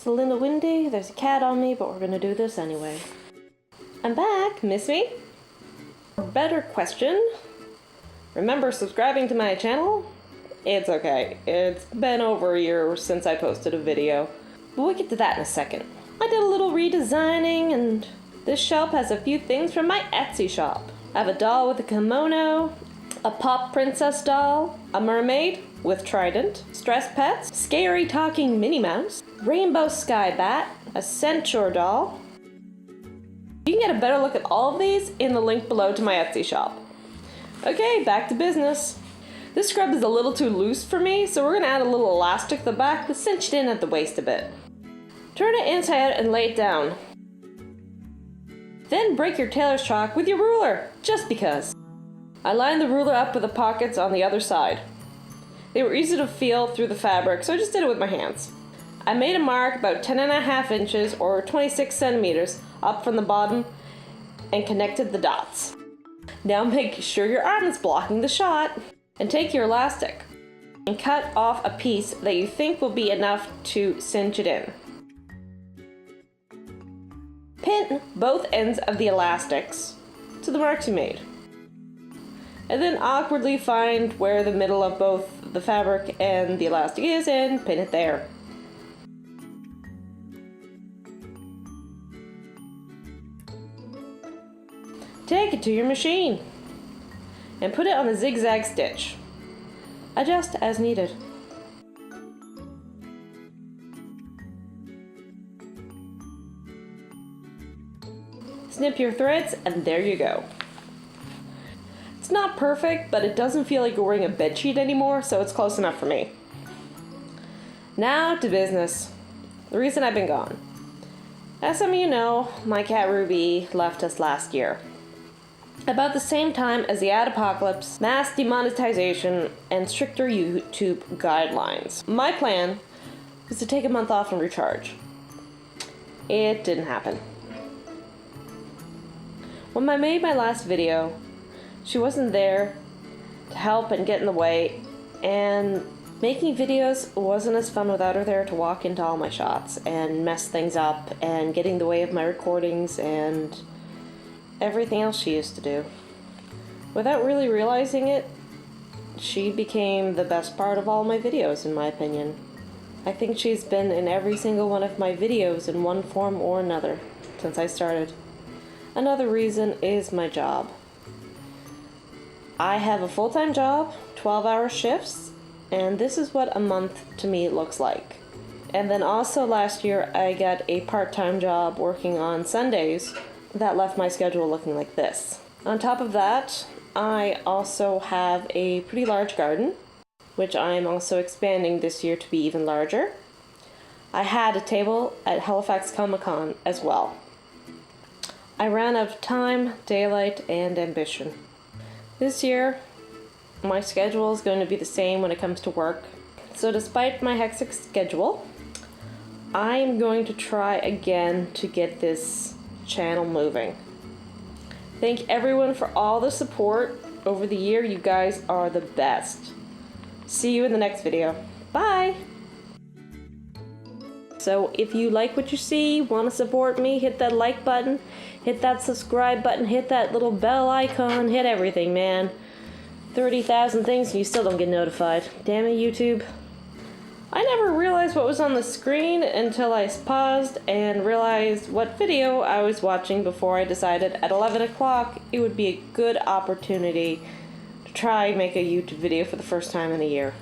It's a little windy, there's a cat on me, but we're gonna do this anyway. I'm back, miss me? Better question. Remember subscribing to my channel? It's okay. It's been over a year since I posted a video. But we'll get to that in a second. I did a little redesigning, and this shelf has a few things from my Etsy shop. I have a doll with a kimono, a pop princess doll, a mermaid with trident, stress pets, scary talking Minnie Mouse, rainbow sky bat, a centaur doll. You can get a better look at all of these in the link below to my Etsy shop. Okay, back to business. This scrub is a little too loose for me, so we're gonna add a little elastic to the back to cinch it in at the waist a bit. Turn it inside out and lay it down. Then break your tailor's chalk with your ruler, just because. I lined the ruler up with the pockets on the other side. They were easy to feel through the fabric, so I just did it with my hands. I made a mark about 10.5 inches or 26 centimeters up from the bottom and connected the dots. Now make sure your arm is blocking the shot, and take your elastic and cut off a piece that you think will be enough to cinch it in. Pin both ends of the elastics to the marks you made, and then awkwardly find where the middle of both the fabric and the elastic is and pin it there. Take it to your machine and put it on a zigzag stitch. Adjust as needed. Snip your threads and there you go. It's not perfect, but it doesn't feel like you're wearing a bedsheet anymore, so it's close enough for me. Now to business. The reason I've been gone. As some of you know, my cat Ruby left us last year. About the same time as the ad apocalypse, mass demonetization, and stricter YouTube guidelines. My plan was to take a month off and recharge. It didn't happen. When I made my last video, she wasn't there to help and get in the way, and making videos wasn't as fun without her there to walk into all my shots and mess things up and get in the way of my recordings and everything else she used to do. Without really realizing it, she became the best part of all my videos, in my opinion. I think she's been in every single one of my videos in one form or another since I started. Another reason is my job. I have a full-time job, 12-hour shifts, and this is what a month to me looks like. And then also last year I got a part-time job working on Sundays that left my schedule looking like this. On top of that, I also have a pretty large garden, which I'm also expanding this year to be even larger. I had a table at Halifax Comic-Con as well. I ran out of time, daylight, and ambition. This year, my schedule is going to be the same when it comes to work. So despite my hectic schedule, I'm going to try again to get this channel moving. Thank everyone for all the support over the year. You guys are the best. See you in the next video. Bye! So if you like what you see, want to support me, hit that like button, hit that subscribe button, hit that little bell icon, hit everything, man. 30,000 things and you still don't get notified. Damn it, YouTube. I never realized what was on the screen until I paused and realized what video I was watching before I decided at 11 o'clock it would be a good opportunity to try and make a YouTube video for the first time in a year.